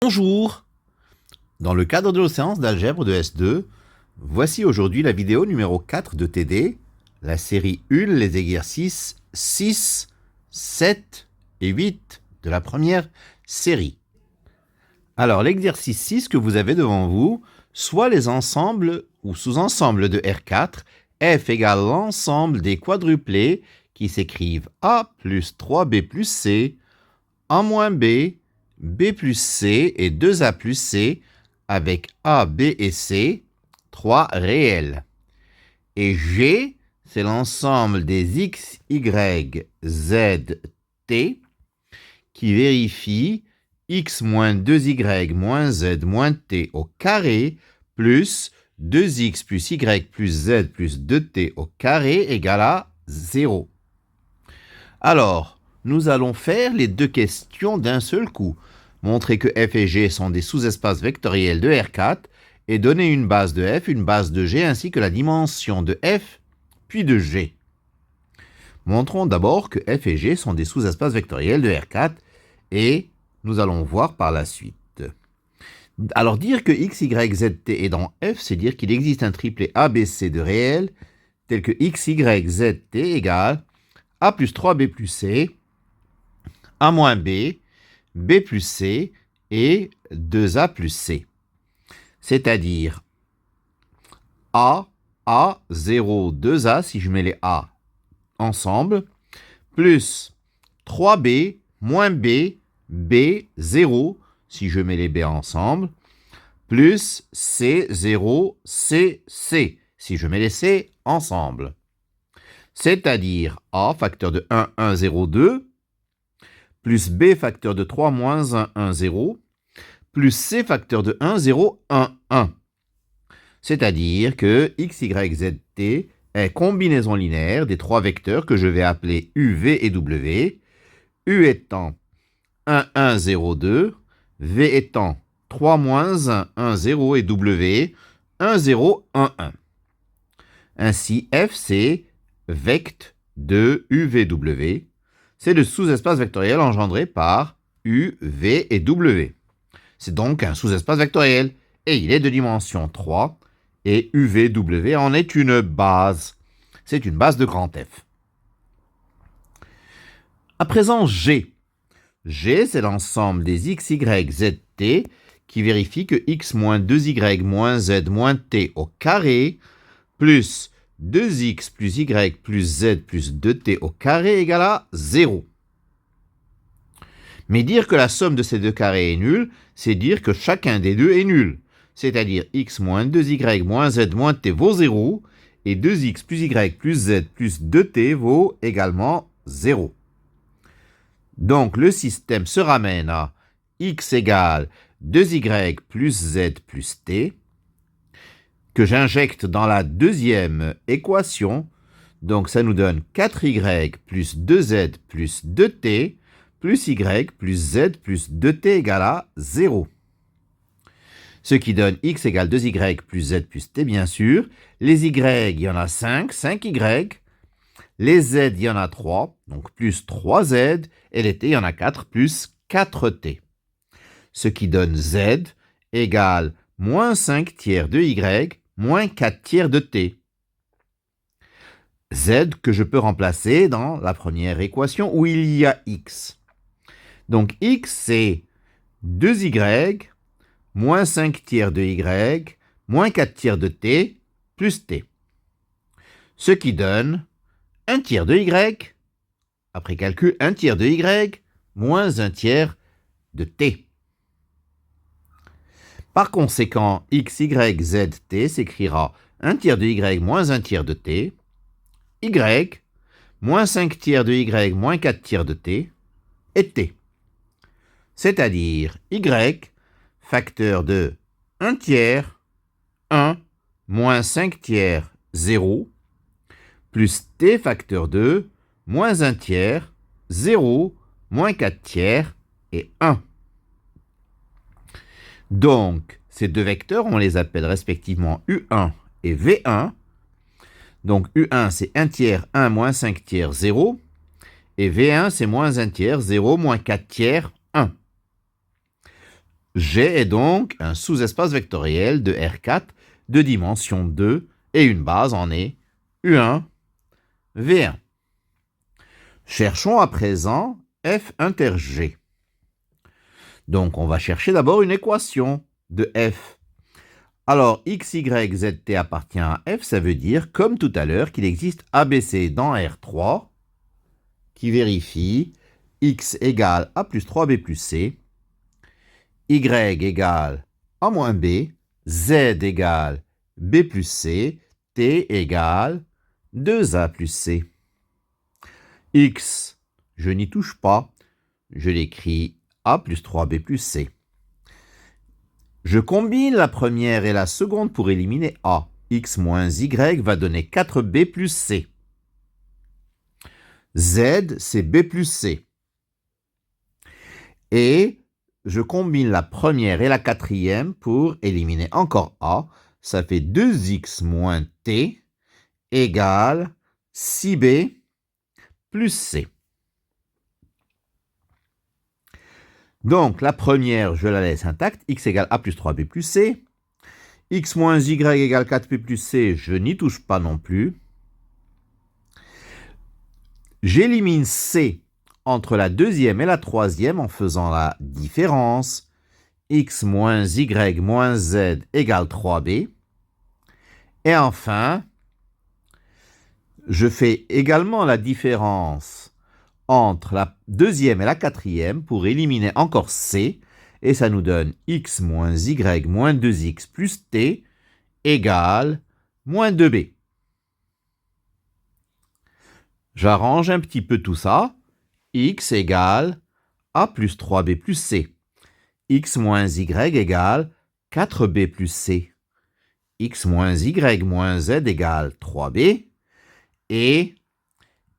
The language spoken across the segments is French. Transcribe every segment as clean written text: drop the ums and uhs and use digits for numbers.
Bonjour! Dans le cadre de nos séances d'algèbre de S2, voici aujourd'hui la vidéo numéro 4 de TD, la série 1, les exercices 6, 7 et 8 de la première série. Alors l'exercice 6 que vous avez devant vous, soit les ensembles ou sous-ensembles de R4, F égale l'ensemble des quadruplés qui s'écrivent A plus 3B plus C, A moins B, B plus C et 2A plus C, avec A, B et C, 3 réels. Et G, c'est l'ensemble des X, Y, Z, T, qui vérifie X moins 2Y moins Z moins T au carré, plus 2X plus Y plus Z plus 2T au carré égale à 0. Alors, nous allons faire les deux questions d'un seul coup. Montrer que F et G sont des sous-espaces vectoriels de R4 et donner une base de F, une base de G ainsi que la dimension de F puis de G. Montrons d'abord que F et G sont des sous-espaces vectoriels de R4 et nous allons voir par la suite. Alors dire que X, Y, Z, T est dans F, c'est dire qu'il existe un triplet ABC de réel tel que X, Y, Z, T égale A plus 3B plus C, A moins B, B plus C et 2A plus C. C'est-à-dire A, 0, 2A, si je mets les A ensemble, plus 3B, moins B, B, 0, si je mets les B ensemble, plus C, 0, C, C, si je mets les C ensemble. C'est-à-dire A, facteur de 1, 1, 0, 2, plus B, facteur de 3, moins 1, 1, 0, plus C, facteur de 1, 0, 1, 1. C'est-à-dire que X, Y, Z, T est combinaison linéaire des trois vecteurs que je vais appeler U, V et W, U étant 1, 1, 0, 2, V étant 3, moins 1, 1, 0 et W, 1, 0, 1, 1. Ainsi, F, c'est vect de U, V, W. C'est le sous-espace vectoriel engendré par U, V et W. C'est donc un sous-espace vectoriel et il est de dimension 3 et UVW en est une base. C'est une base de grand F. À présent, G. G, c'est l'ensemble des X, Y, Z, T qui vérifie que X moins 2Y moins Z moins T au carré plus 2X plus Y plus Z plus 2T au carré égale à 0. Mais dire que la somme de ces deux carrés est nulle, c'est dire que chacun des deux est nul. C'est-à-dire x moins 2y moins z moins t vaut 0, et 2x plus y plus z plus 2t vaut également 0. Donc le système se ramène à x égale 2y plus z plus t, que j'injecte dans la deuxième équation. Donc ça nous donne 4y plus 2z plus 2t, plus y plus z plus 2t égale à 0. Ce qui donne x égale 2y plus z plus t, bien sûr. Les y, il y en a 5, 5y. Les z, il y en a 3, donc plus 3z. Et les t, il y en a 4, plus 4t. Ce qui donne z égale moins 5 tiers de y, moins 4 tiers de t. Z que je peux remplacer dans la première équation où il y a x. Donc x, c'est 2y, moins 5 tiers de y, moins 4 tiers de t, plus t. Ce qui donne 1 tiers de y, après calcul, 1 tiers de y, moins 1 tiers de t. Par conséquent, x, y, z, t s'écrira 1 tiers de y, moins 1 tiers de t, y, moins 5 tiers de y, moins 4 tiers de t, et t. C'est-à-dire y, facteur de 1 tiers, 1, moins 5 tiers, 0, plus t facteur de moins 1 tiers, 0, moins 4 tiers et 1. Donc, ces deux vecteurs, on les appelle respectivement U1 et V1. Donc, U1, c'est 1 tiers, 1, moins 5 tiers, 0. Et V1, c'est moins 1 tiers, 0, moins 4 tiers, 1. G est donc un sous-espace vectoriel de R4 de dimension 2 et une base en est U1, V1. Cherchons à présent F inter G. Donc on va chercher d'abord une équation de F. Alors x, y, z, t appartient à F, ça veut dire, comme tout à l'heure, qu'il existe ABC dans R3 qui vérifie x égale A plus 3B plus C, y égale A moins B, z égale B plus C, t égale 2A plus C. X, je n'y touche pas, je l'écris A plus 3B plus C. Je combine la première et la seconde pour éliminer A. X moins Y va donner 4B plus C. Z, c'est B plus C. Et je combine la première et la quatrième pour éliminer encore A. Ça fait 2X moins T égale 6B plus C. Donc, la première, je la laisse intacte. X égale A plus 3B plus C. X moins Y égale 4B plus C, je n'y touche pas non plus. J'élimine C entre la deuxième et la troisième en faisant la différence. X moins Y moins Z égale 3B. Et enfin, je fais également la différence entre la deuxième et la quatrième pour éliminer encore C. Et ça nous donne X moins Y moins 2X plus T égale moins 2B. J'arrange un petit peu tout ça. X égale A plus 3B plus C. X moins Y égale 4B plus C. X moins Y moins Z égale 3B. Et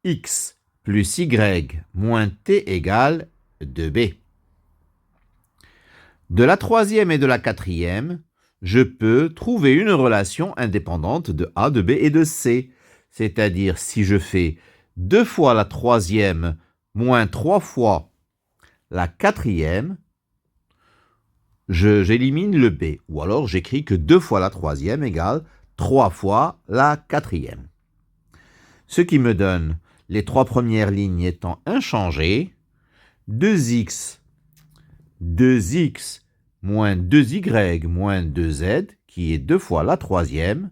X plus Y moins T égale 2B. De la troisième et de la quatrième, je peux trouver une relation indépendante de A, de B et de C. C'est-à-dire, si je fais 2 fois la troisième moins 3 fois la quatrième, j'élimine le B. Ou alors, j'écris que 2 fois la troisième égale 3 fois la quatrième. Ce qui me donne les 3 premières lignes étant inchangées, 2x moins 2y moins 2z, qui est 2 fois la troisième,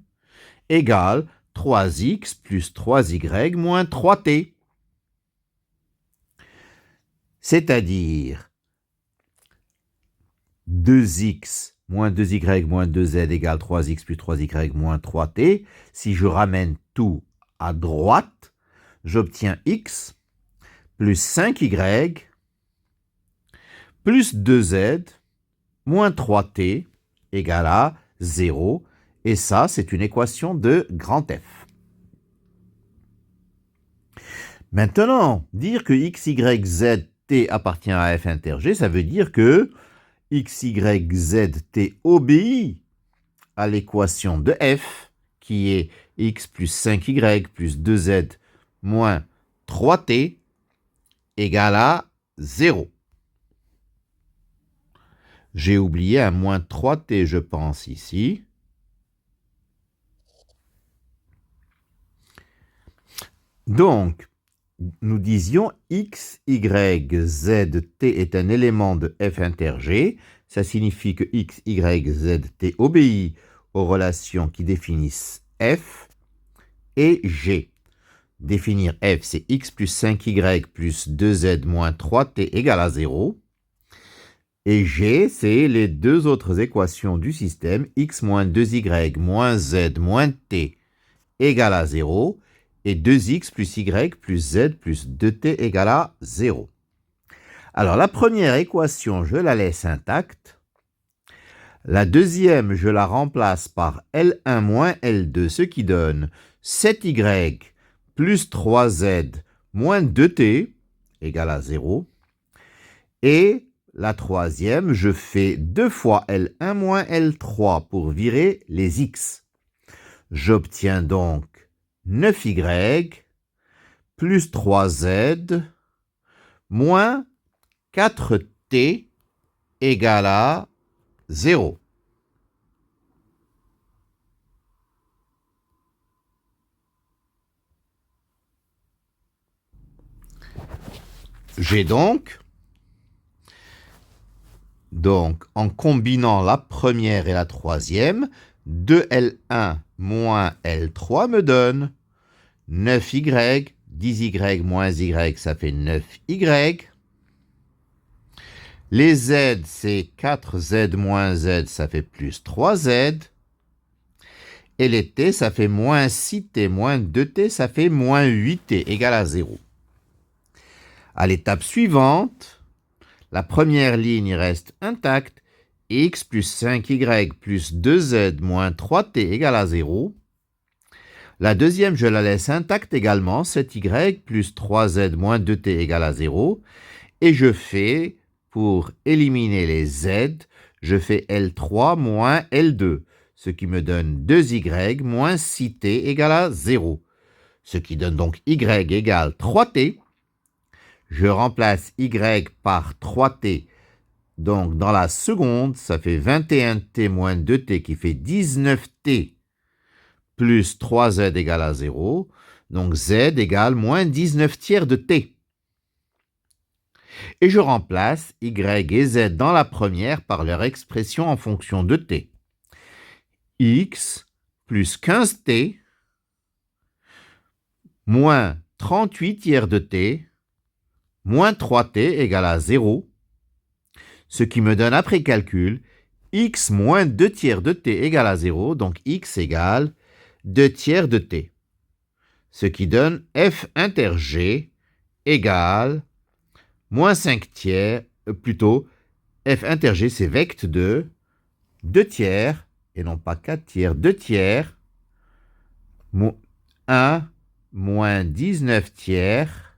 égale 3x plus 3y moins 3t. C'est-à-dire 2x moins 2y moins 2z égale 3x plus 3y moins 3t. Si je ramène tout à droite, j'obtiens x plus 5y plus 2z moins 3t égale à 0. Et ça, c'est une équation de grand F. Maintenant, dire que x, y, z, t appartient à f inter G, ça veut dire que x, y, z, t obéit à l'équation de f, qui est x plus 5y plus 2z moins 3t égale à 0. J'ai oublié un moins 3t, je pense, ici. Donc, nous disions x, y, z, t est un élément de f inter G. Ça signifie que x, y, z, t obéit aux relations qui définissent f et g. Définir f, c'est x plus 5y plus 2z moins 3t égale à 0. Et g, c'est les deux autres équations du système, x moins 2y moins z moins t égale à 0. Et 2x plus y plus z plus 2t égale à 0. Alors, la première équation, je la laisse intacte. La deuxième, je la remplace par L1 moins L2, ce qui donne 7y plus 3z moins 2t égale à 0. Et la troisième, je fais 2 fois L1 moins L3 pour virer les x. J'obtiens donc 9y plus 3z moins 4t égale à 0. J'ai donc, en combinant la première et la troisième, 2L1 moins L3 me donne 9Y, 10Y moins Y, ça fait 9Y. Les Z, c'est 4Z moins Z, ça fait plus 3Z. Et les T, ça fait moins 6T moins 2T, ça fait moins 8T, égal à 0. À l'étape suivante, la première ligne reste intacte, x plus 5y plus 2z moins 3t égale à 0. La deuxième, je la laisse intacte également, 7y plus 3z moins 2t égale à 0. Et je fais, pour éliminer les z, je fais L3 moins L2, ce qui me donne 2y moins 6t égale à 0. Ce qui donne donc y égale 3t. Je remplace y par 3t. Donc, dans la seconde, ça fait 21t moins 2t qui fait 19t plus 3z égale à 0. Donc, z égale moins 19 tiers de t. Et je remplace y et z dans la première par leur expression en fonction de t. X plus 15t moins 38 tiers de t moins 3t égale à 0, ce qui me donne après calcul x moins 2 tiers de t égale à 0, donc x égale 2 tiers de t, ce qui donne f inter g égale moins 5 tiers, plutôt f inter g c'est vect de 2 tiers, et non pas 4 tiers, 2 tiers, 1 moins 19 tiers,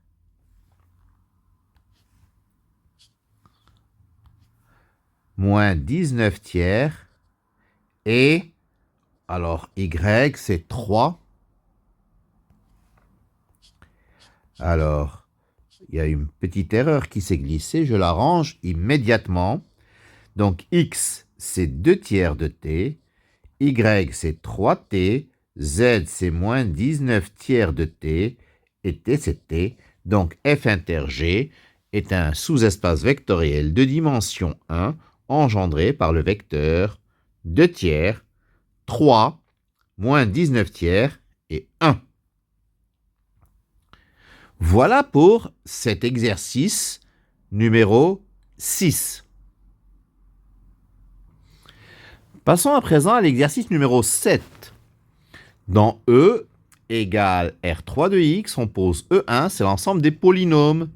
moins 19 tiers, et alors y c'est 3. Alors, il y a une petite erreur qui s'est glissée, je la range immédiatement. Donc x c'est 2 tiers de t, y c'est 3t, z c'est moins 19 tiers de t, et t c'est t. Donc f inter g est un sous-espace vectoriel de dimension 1 engendré par le vecteur 2 tiers, 3, moins 19 tiers et 1. Voilà pour cet exercice numéro 6. Passons à présent à l'exercice numéro 7. Dans E égale R3 de x, on pose E1, c'est l'ensemble des polynômes,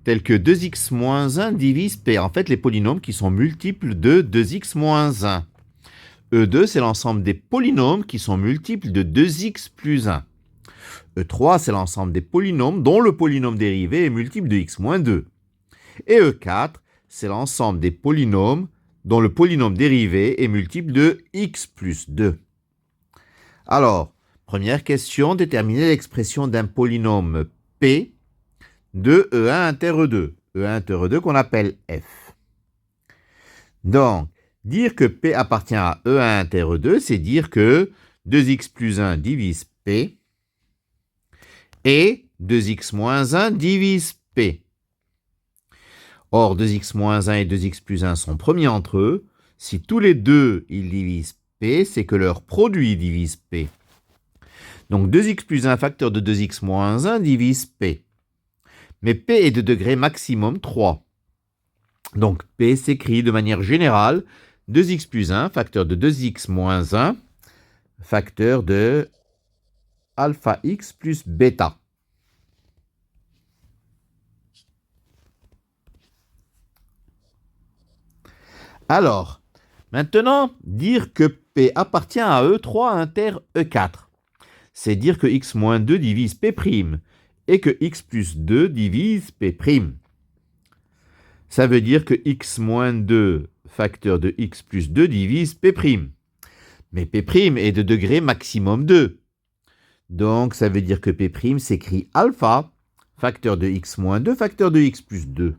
tels que 2x moins 1 divise P. En fait, les polynômes qui sont multiples de 2x moins 1. E2, c'est l'ensemble des polynômes qui sont multiples de 2x plus 1. E3, c'est l'ensemble des polynômes dont le polynôme dérivé est multiple de x moins 2. Et E4, c'est l'ensemble des polynômes dont le polynôme dérivé est multiple de x plus 2. Alors, première question, déterminer l'expression d'un polynôme P de E1 inter E2. E1 inter E2 qu'on appelle F. Donc, dire que P appartient à E1 inter E2, c'est dire que 2x plus 1 divise P et 2x moins 1 divise P. Or, 2x moins 1 et 2x plus 1 sont premiers entre eux. Si tous les deux, ils divisent P, c'est que leur produit divise P. Donc, 2x plus 1 facteur de 2x moins 1 divise P. Mais P est de degré maximum 3. Donc, P s'écrit de manière générale 2x plus 1 facteur de 2x moins 1 facteur de alpha x plus bêta. Alors, maintenant, dire que P appartient à E3 inter E4, c'est dire que x moins 2 divise P' et que x plus 2 divise P'. Ça veut dire que x moins 2 facteur de x plus 2 divise P'. Mais P' est de degré maximum 2. Donc, ça veut dire que P' s'écrit alpha facteur de x moins 2 facteur de x plus 2.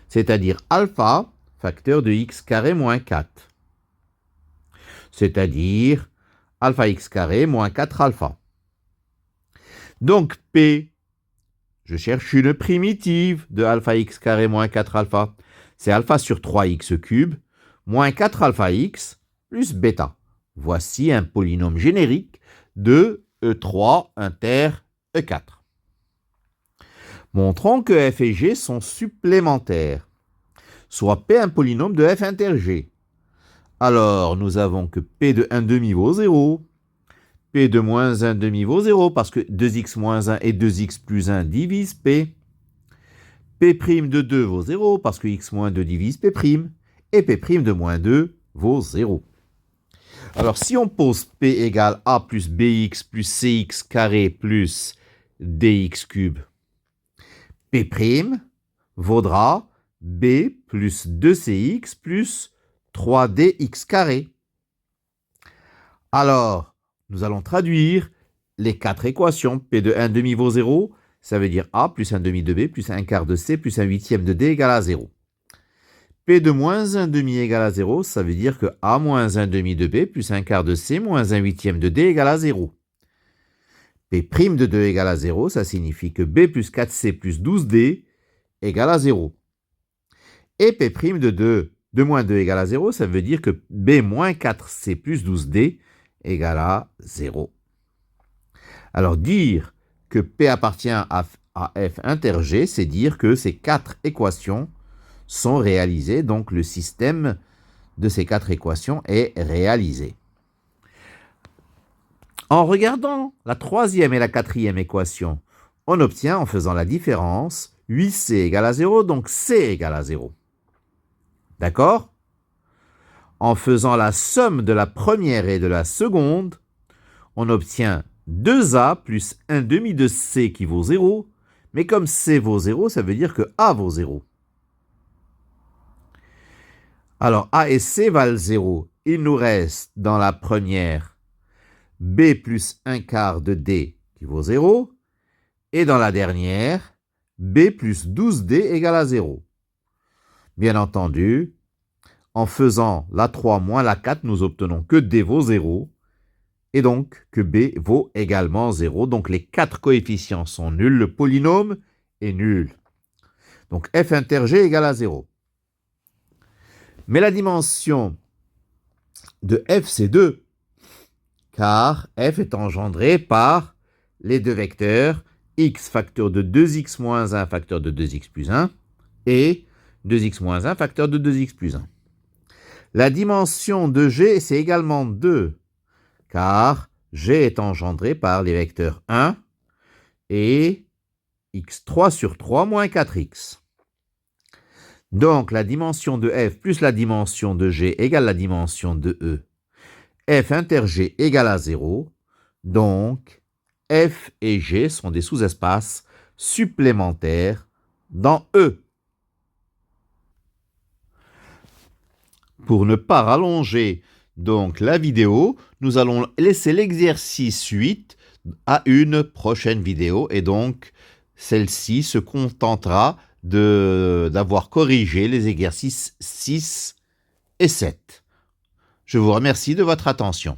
C'est-à-dire alpha facteur de x carré moins 4. C'est-à-dire alpha x carré moins 4 alpha. Donc P, je cherche une primitive de alpha x carré moins 4 alpha. C'est alpha sur 3x cube moins 4 alpha x plus bêta. Voici un polynôme générique de E3 inter E4. Montrons que f et g sont supplémentaires, soit P un polynôme de f inter g. Alors, nous avons que P de 1 demi vaut 0, P de moins 1 demi vaut 0, parce que 2x moins 1 et 2x plus 1 divisent P. P' de 2 vaut 0, parce que x moins 2 divise P', et P' de moins 2 vaut 0. Alors, si on pose P égale A plus BX plus CX carré plus DX cube, P' vaudra B plus 2CX plus 3DX carré. Alors, nous allons traduire les quatre équations. P de 1 demi vaut 0, ça veut dire A plus 1 demi de B plus 1 quart de C plus 1 huitième de D égale à 0. P de moins 1 demi égale à 0, ça veut dire que A moins 1 demi de B plus 1 quart de C moins 1 huitième de D égale à 0. P' de 2 égale à 0, ça signifie que B plus 4C plus 12D égale à 0. Et P' de 2 de moins 2 égale à 0, ça veut dire que B moins 4C plus 12D égale à 0. Alors dire que P appartient à F inter G, c'est dire que ces quatre équations sont réalisées, donc le système de ces quatre équations est réalisé. En regardant la troisième et la quatrième équation, on obtient, en faisant la différence, 8C égale à 0, donc C égale à 0. D'accord? En faisant la somme de la première et de la seconde, on obtient 2A plus 1 demi de C qui vaut 0, mais comme C vaut 0, ça veut dire que A vaut 0. Alors A et C valent 0. Il nous reste dans la première B plus 1 quart de D qui vaut 0, et dans la dernière, B plus 12D égale à 0. Bien entendu, en faisant la 3 moins la 4, nous obtenons que D vaut 0, et donc que B vaut également 0. Donc les quatre coefficients sont nuls, le polynôme est nul. Donc F inter G égale à 0. Mais la dimension de F, c'est 2, car F est engendré par les deux vecteurs x facteur de 2x moins 1 facteur de 2x plus 1 et 2x moins 1 facteur de 2x plus 1. La dimension de G, c'est également 2, car G est engendré par les vecteurs 1 et x3 sur 3 moins 4x. Donc, la dimension de F plus la dimension de G égale la dimension de E. F inter G égale à 0. Donc, F et G sont des sous-espaces supplémentaires dans E. Pour ne pas rallonger donc la vidéo, nous allons laisser l'exercice 8 à une prochaine vidéo et donc celle-ci se contentera d'avoir corrigé les exercices 6 et 7. Je vous remercie de votre attention.